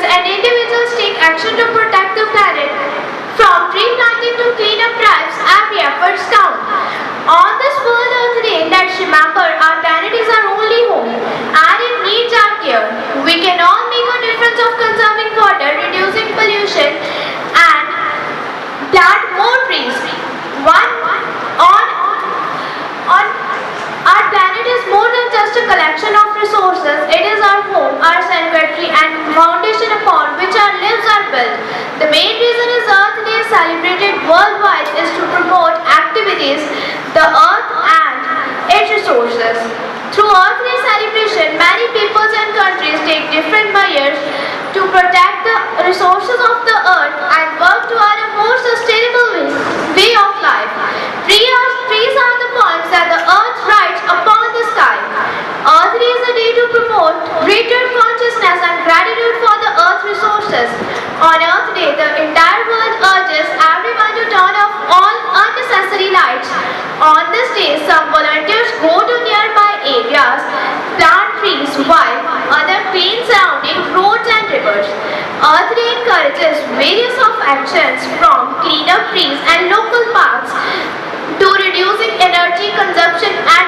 institutions and individuals take action to protect the planet, from tree planting to clean up drives, every efforts count. On this World Earth Day, let's remember our planet is our only home and it needs our care. We can all make a difference of conserving water, reducing pollution and plant more trees. Our planet is more than just a collection of resources. It is our home, our sanctuary and foundation upon which our lives are built. The main reason is Earth Day is celebrated worldwide is to promote activities, the earth and its resources. Through Earth Day celebration, many peoples and countries take different measures to protect the resources of the earth and work toward a more sustainable way of life. Trees are the poems that the earth writes upon the sky. Earth Day is a day to promote greater consciousness and gratitude for the earth's resources. On Earth Day, the entire world urges everyone to turn off all unnecessary lights. On this day, some volunteers go to nearby areas, plant trees while others clean surrounding roads and rivers. Earth Day encourages various of actions from clean up trees and local parks to reducing energy consumption and